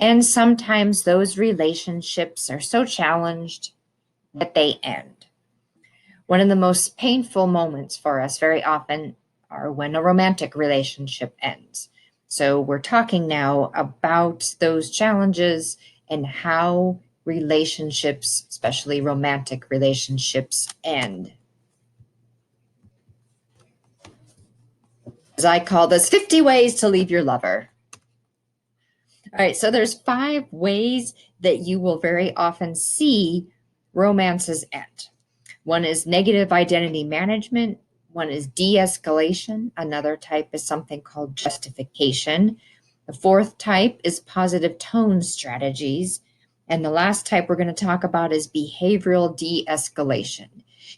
And sometimes those relationships are so challenged that they end. One of the most painful moments for us very often are when a romantic relationship ends. So we're talking now about those challenges and how relationships, especially romantic relationships, end. As I call this, 50 ways to leave your lover. All right, so there's 5 ways that you will very often see romances end. One is negative identity management. One is de-escalation. Another type is something called justification. The 4th type is positive tone strategies. And the last type we're going to talk about is behavioral de-escalation.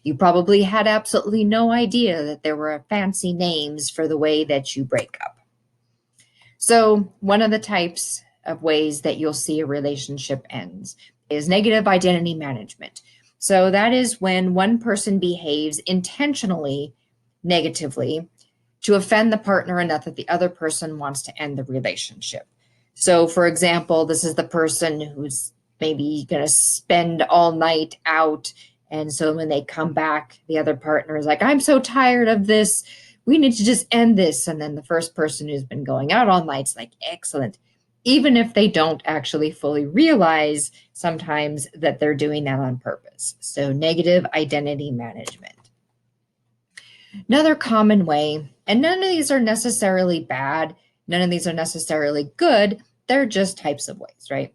You probably had absolutely no idea that there were fancy names for the way that you break up. So one of the types of ways that you'll see a relationship ends is negative identity management. So that is when one person behaves intentionally negatively to offend the partner enough that the other person wants to end the relationship. So for example, this is the person who's maybe going to spend all night out. And so when they come back, the other partner is like, I'm so tired of this. We need to just end this. And then the first person who's been going out all night's like, excellent. Even if they don't actually fully realize sometimes that they're doing that on purpose. So negative identity management. Another common way, and none of these are necessarily bad, none of these are necessarily good, they're just types of ways, right?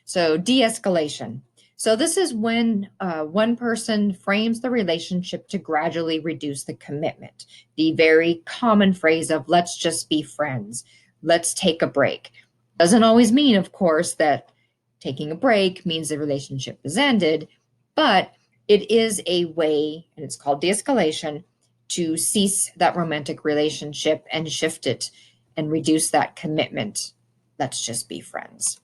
So de-escalation. So this is when one person frames the relationship to gradually reduce the commitment. The very common phrase of let's just be friends, let's take a break. Doesn't always mean, of course, that taking a break means the relationship is ended, but it is a way, and it's called de-escalation, to cease that romantic relationship and shift it and reduce that commitment. Let's just be friends.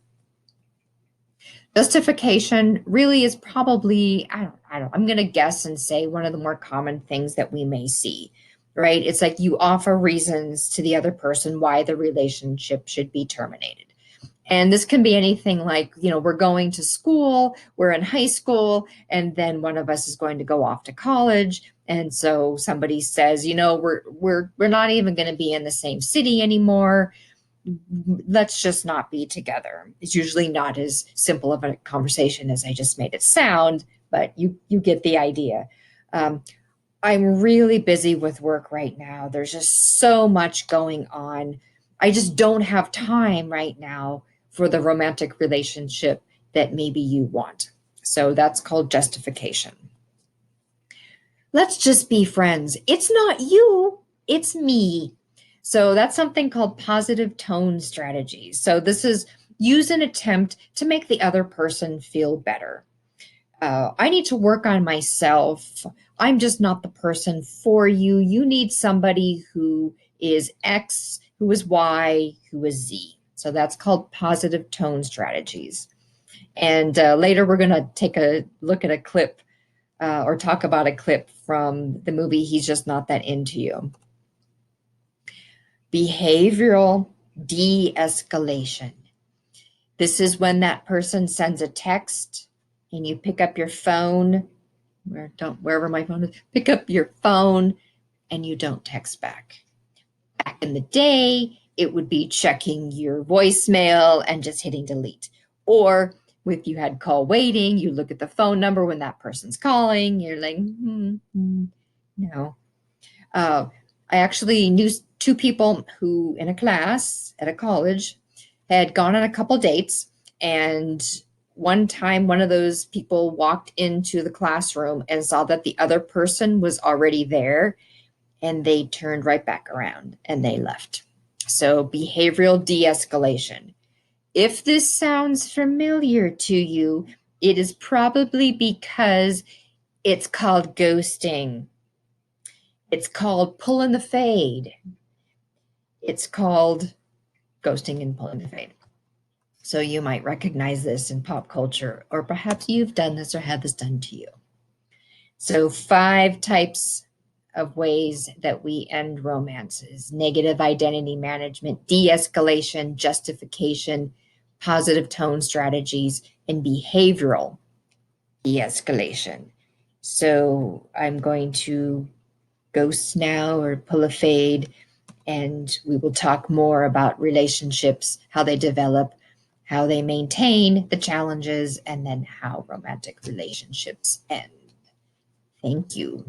Justification really is probably, I'm going to guess and say one of the more common things that we may see, right? It's like you offer reasons to the other person why the relationship should be terminated. And this can be anything like, we're going to school, we're in high school, and then one of us is going to go off to college. And so somebody says, we're not even going to be in the same city anymore. Let's just not be together. It's usually not as simple of a conversation as I just made it sound, but you get the idea. I'm really busy with work right now. There's just so much going on. I just don't have time right now for the romantic relationship that maybe you want. So that's called justification. Let's just be friends. It's not you, it's me. So that's something called positive tone strategies. So this is use an attempt to make the other person feel better. I need to work on myself. I'm just not the person for you. You need somebody who is X, who is Y, who is Z. So that's called positive tone strategies. And later we're going to take a look at a clip or talk about a clip from the movie He's Just Not That Into You. Behavioral de-escalation. This is when that person sends a text and you pick up your phone, wherever my phone is, pick up your phone and you don't text back. Back in the day, it would be checking your voicemail and just hitting delete. Or if you had call waiting, you look at the phone number when that person's calling, you're like, no. I actually knew 2 people who in a class at a college had gone on a couple dates, and one time one of those people walked into the classroom and saw that the other person was already there, and they turned right back around and they left. So behavioral de-escalation. If this sounds familiar to you, it is probably because it's called ghosting. It's called pulling the fade. It's called ghosting and pulling the fade. So you might recognize this in pop culture, or perhaps you've done this or had this done to you. So 5 types of ways that we end romances: negative identity management, de-escalation, justification, positive tone strategies, and behavioral de-escalation. So I'm going to ghost now or pull a fade, and we will talk more about relationships, how they develop, how they maintain the challenges, and then how romantic relationships end. Thank you.